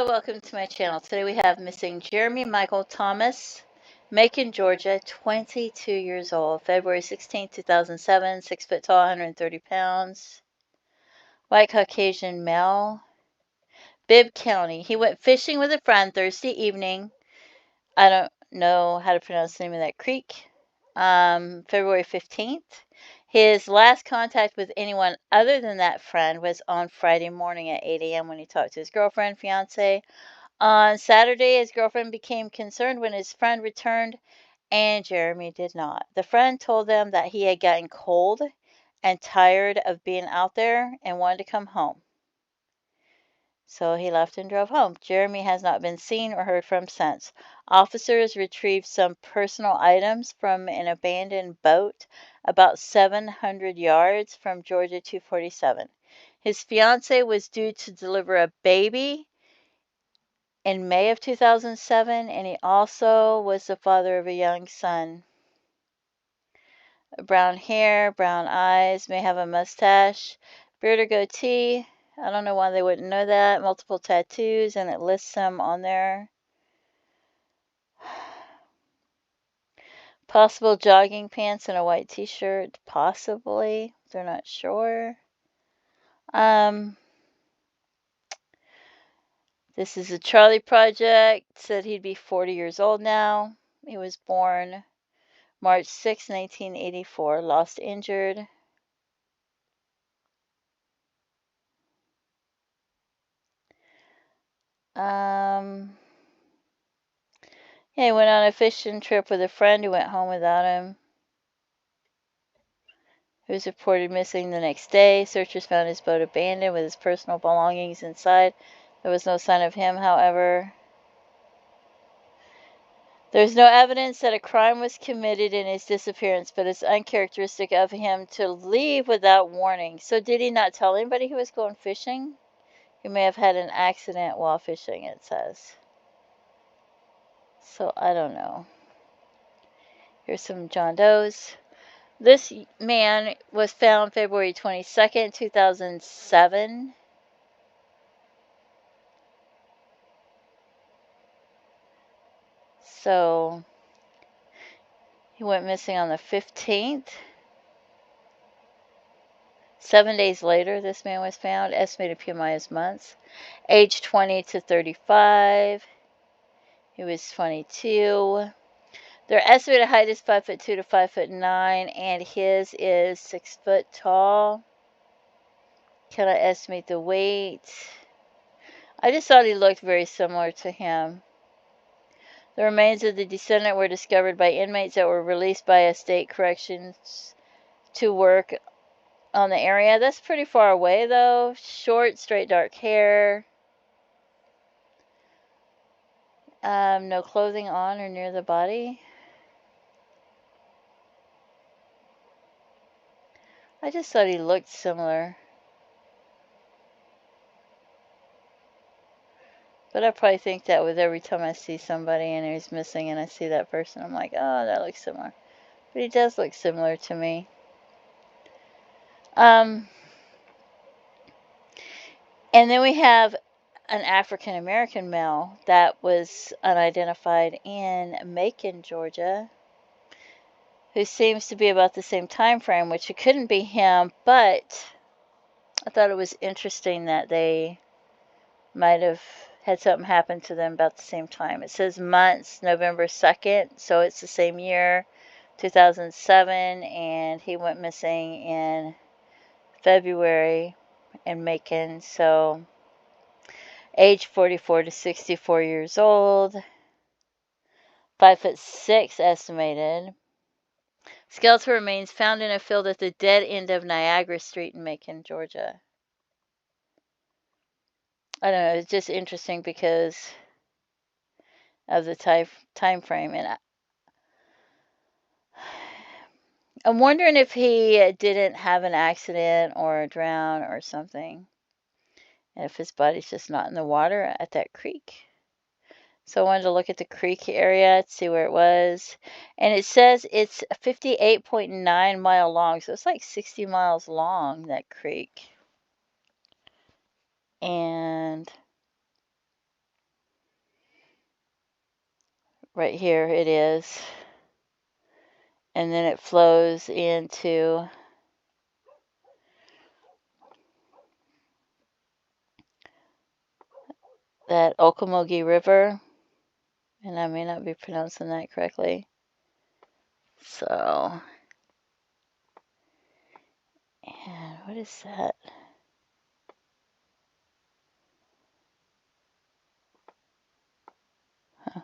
Hello, welcome to my channel. Today we have missing Jeremy Michael Thomas, Macon, Georgia, 22 years old, February 16, 2007, 6 foot tall, 130 pounds, white Caucasian male, Bibb County. He went fishing with a friend Thursday evening. I don't know how to pronounce the name of that creek. February 15th. His last contact with anyone other than that friend was on Friday morning at 8 a.m. when he talked to his girlfriend, fiance. On Saturday, his girlfriend became concerned when his friend returned, and Jeremy did not. The friend told them that he had gotten cold and tired of being out there and wanted to come home. So he left and drove home. Jeremy has not been seen or heard from since. Officers retrieved some personal items from an abandoned boat about 700 yards from Georgia 247. His fiance was due to deliver a baby in May of 2007, and he also was the father of a young son. Brown hair, brown eyes, may have a mustache, beard or goatee. I don't know why they wouldn't know that. Multiple tattoos, and it lists them on there. Possible jogging pants and a white t-shirt, possibly. They're not sure. This is a Charlie Project. Said he'd be 40 years old now. He was born March 6, 1984. Lost injured. Yeah, he went on a fishing trip with a friend who went home without him. He was reported missing the next day. Searchers found his boat abandoned with his personal belongings inside. There was no sign of him, however. There's no evidence that a crime was committed in his disappearance, but it's uncharacteristic of him to leave without warning. So did he not tell anybody he was going fishing? He may have had an accident while fishing, it says. So I don't know. Here's some John Does. This man was found February 22nd, 2007. So he went missing on the 15th. 7 days later, this man was found. Estimated PMI is months. Age 20 to 35. He was 22. Their estimated height is 5'2" to 5'9", and his is 6 foot tall. Can I estimate the weight? I just thought he looked very similar to him. The remains of the descendant were discovered by inmates that were released by a state corrections to work on the area. That's pretty far away, though. Short, straight, dark hair. No clothing on or near the body. I just thought he looked similar. But I probably think that with every time I see somebody and he's missing and I see that person, I'm like, oh, that looks similar. But he does look similar to me. And then we have an African American male that was unidentified in Macon, Georgia, who seems to be about the same time frame, which it couldn't be him, but I thought it was interesting that they might have had something happen to them about the same time. It says months, November 2nd, so it's the same year, 2007, and he went missing in February in Macon. So age 44 to 64 years old, 5'6" estimated. Skeletal remains found in a field at the dead end of Niagara Street in Macon, Georgia. I don't know, it's just interesting because of the time frame, and I'm wondering if he didn't have an accident or drown or something, and if his body's just not in the water at that creek. So I wanted to look at the creek area to see where it was, and it says it's 58.9 mile long, so it's like 60 miles long, that creek. And Right here it is. And then it flows into that Okmulgee River. And I may not be pronouncing that correctly. So, and what is that? Huh.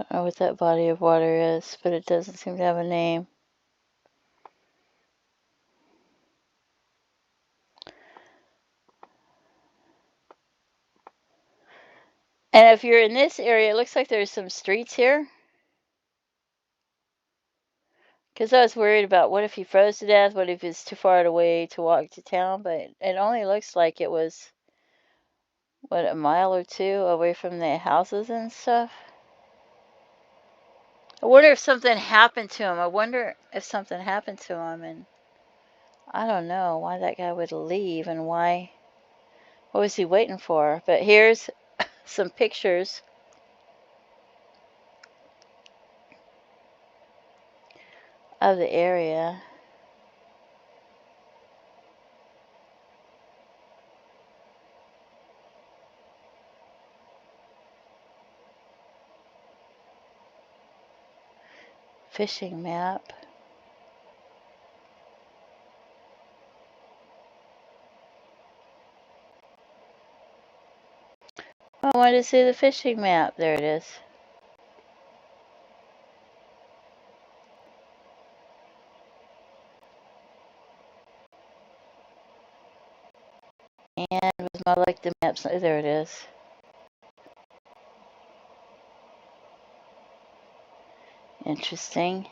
I don't know what that body of water is, but it doesn't seem to have a name. And if you're in this area, it looks like there's some streets here. Because I was worried about what if he froze to death, what if it's too far away to walk to town, but it only looks like it was, what, a mile or two away from the houses and stuff. I wonder if something happened to him. And I don't know why that guy would leave and what was he waiting for? But here's some pictures of the area. Fishing map. I wanted to see the fishing map. There it is. And it was more like the maps. There it is. Interesting.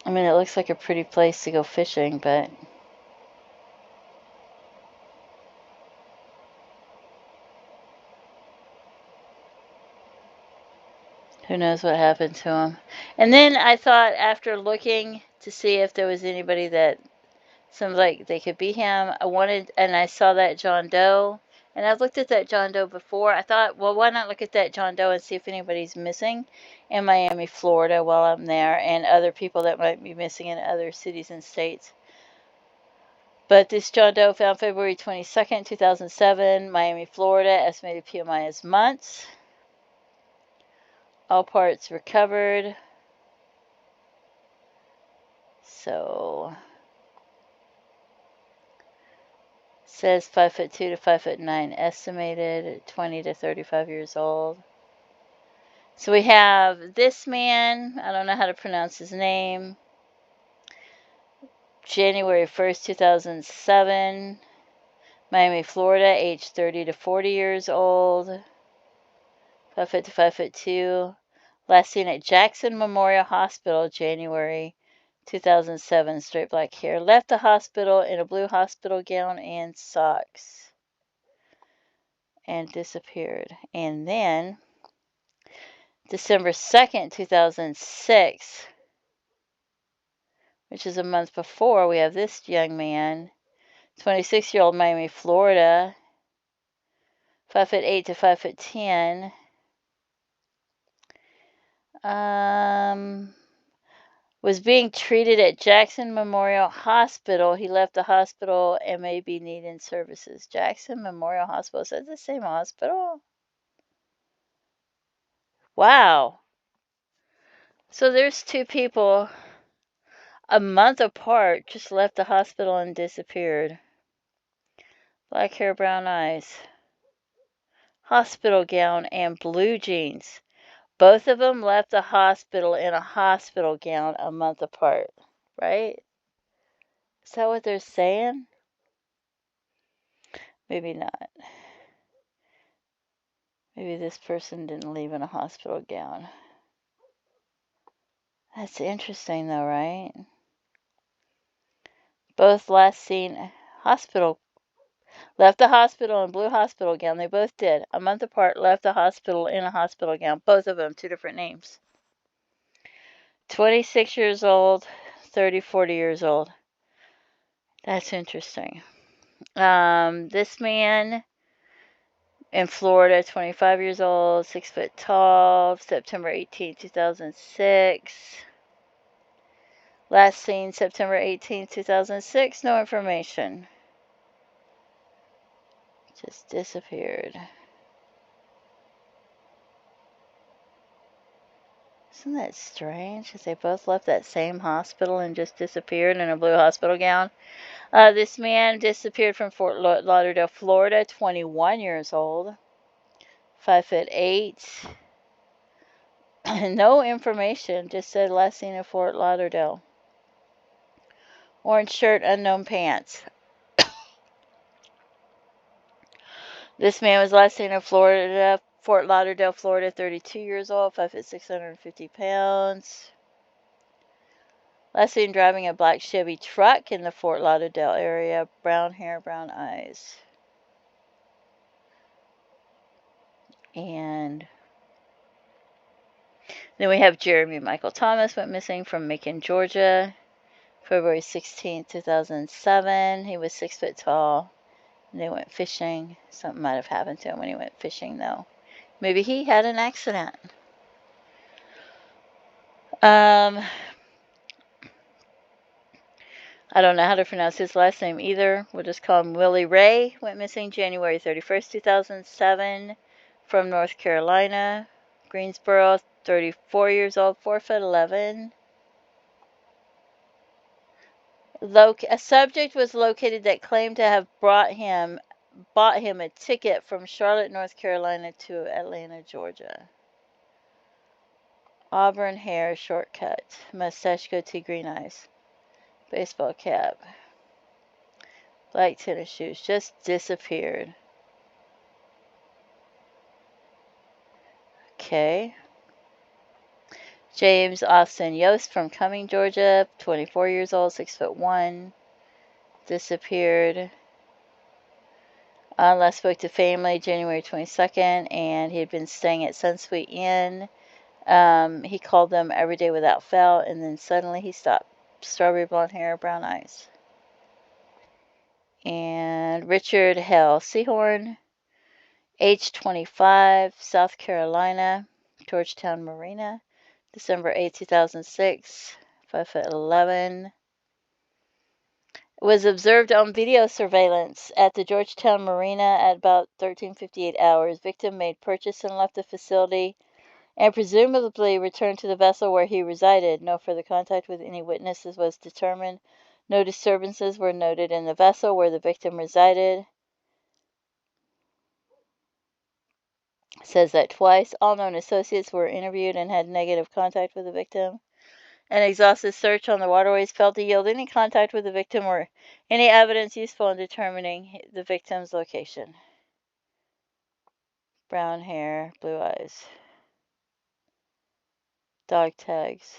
I mean, it looks like a pretty place to go fishing, but who knows what happened to him. And then I thought, after looking to see if there was anybody that seemed like they could be him, and I saw that John Doe, and I've looked at that John Doe before. I thought, well, why not look at that John Doe and see if anybody's missing in Miami, Florida while I'm there, and other people that might be missing in other cities and states. But this John Doe found February 22nd, 2007, Miami, Florida. Estimated PMI is months. All parts recovered. So, says 5'2" to 5'9", estimated 20 to 35 years old. So we have this man, I don't know how to pronounce his name, January 1st, 2007, Miami, Florida, age 30 to 40 years old, 5' to 5'2", last seen at Jackson Memorial Hospital, January 2007, straight black hair, left the hospital in a blue hospital gown and socks, and disappeared. And then December 2nd, 2006, which is a month before, we have this young man, 26-year-old, Miami, Florida, 5'8" to 5'10". Was being treated at Jackson Memorial Hospital. He left the hospital and may be needing services. Jackson Memorial Hospital. Is that the same hospital? Wow. So there's two people a month apart just left the hospital and disappeared. Black hair, brown eyes. Hospital gown and blue jeans. Both of them left the hospital in a hospital gown a month apart, right? Is that what they're saying? Maybe not. Maybe this person didn't leave in a hospital gown. That's interesting though, right? Both last seen hospital. Left the hospital in blue hospital gown. They both did. A month apart, left the hospital in a hospital gown. Both of them, two different names. 26 years old, 30, 40 years old. That's interesting. This man in Florida, 25 years old, 6 foot tall, September 18, 2006. Last seen September 18, 2006. No information. Just disappeared. Isn't that strange? Because they both left that same hospital and just disappeared in a blue hospital gown. This man disappeared from Fort Lauderdale, Florida, 21 years old, 5'8". No information, just said last seen in Fort Lauderdale. Orange shirt, unknown pants. This man was last seen in Florida, Fort Lauderdale, Florida, 32 years old, 5'6", 650 pounds. Last seen driving a black Chevy truck in the Fort Lauderdale area. Brown hair, brown eyes. And then we have Jeremy Michael Thomas, went missing from Macon, Georgia, February 16, 2007. He was 6 foot tall. And they went fishing. Something might have happened to him when he went fishing, though. Maybe he had an accident. I don't know how to pronounce his last name either. We'll just call him Willie Ray. Went missing January 31st, 2007 from North Carolina. Greensboro, 34 years old, 4'11". A subject was located that claimed to have bought him a ticket from Charlotte, North Carolina to Atlanta, Georgia. Auburn hair, shortcut, mustache, goatee, green eyes, baseball cap, black tennis shoes, just disappeared. Okay. James Austin Yost from Cumming, Georgia, 24 years old, 6'1", disappeared. Last spoke to family January 22nd, and he had been staying at Sunsweet Inn. He called them every day without fail, and then suddenly he stopped. Strawberry blonde hair, brown eyes. And Richard Hell Seahorn, age 25, South Carolina, Georgetown Marina, December 8, 2006, 5'11". Was observed on video surveillance at the Georgetown Marina at about 13:58 hours. Victim made purchase and left the facility and presumably returned to the vessel where he resided. No further contact with any witnesses was determined. No disturbances were noted in the vessel where the victim resided. It says that twice. All known associates were interviewed and had negative contact with the victim. An exhaustive search on the waterways failed to yield any contact with the victim or any evidence useful in determining the victim's location. Brown hair, blue eyes. Dog tags.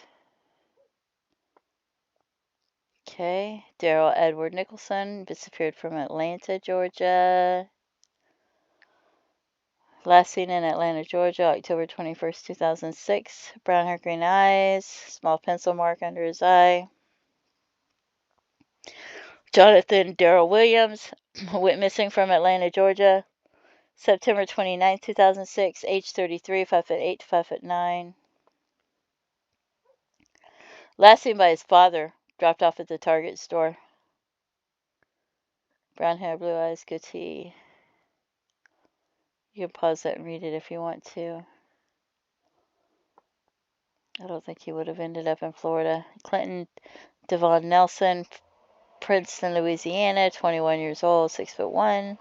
Okay. Daryl Edward Nicholson disappeared from Atlanta, Georgia. Last seen in Atlanta, Georgia, October 21st, 2006. Brown hair, green eyes. Small pencil mark under his eye. Jonathan Daryl Williams went missing from Atlanta, Georgia, September 29, 2006, age 33, 5'8" to 5'9". Last seen by his father, dropped off at the Target store. Brown hair, blue eyes, goatee. You can pause that and read it if you want to. I don't think he would have ended up in Florida. Clinton Devon Nelson, Princeton, Louisiana, 21 years old, 6'1".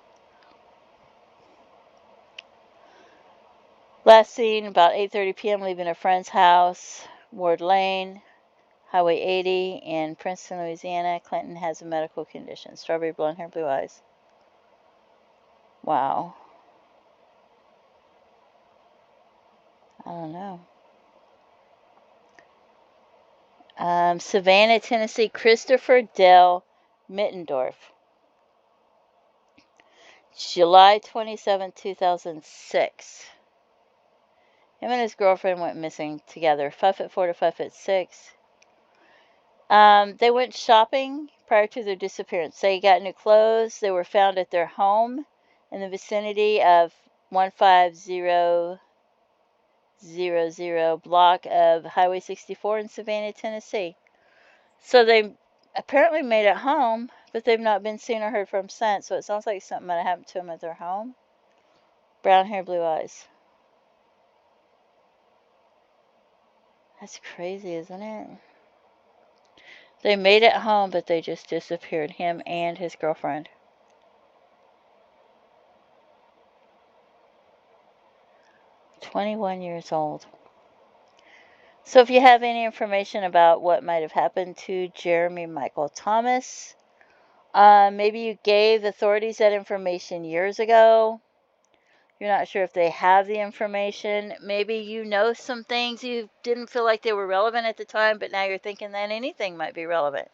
Last seen about 8:30 p.m. leaving a friend's house, Ward Lane, Highway 80 in Princeton, Louisiana. Clinton has a medical condition. Strawberry blonde hair, blue eyes. Wow. I don't know. Savannah, Tennessee, Christopher Dell Mittendorf. July 27, 2006. Him and his girlfriend went missing together. 5'4" to 5'6". They went shopping prior to their disappearance. They got new clothes. They were found at their home in the vicinity of 15000 block of Highway 64 in Savannah, Tennessee. So they apparently made it home, but they've not been seen or heard from since. So it sounds like something might have happened to them at their home. Brown hair, blue eyes. That's crazy, isn't it? They made it home, but they just disappeared, him and his girlfriend. 21 years old. So if you have any information about what might have happened to Jeremy Michael Thomas, maybe you gave authorities that information years ago. You're not sure if they have the information. Maybe you know some things you didn't feel like they were relevant at the time, but now you're thinking that anything might be relevant.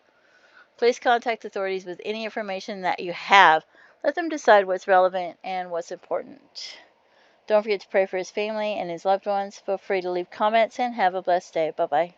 Please contact authorities with any information that you have. Let them decide what's relevant and what's important. Don't forget to pray for his family and his loved ones. Feel free to leave comments and have a blessed day. Bye-bye.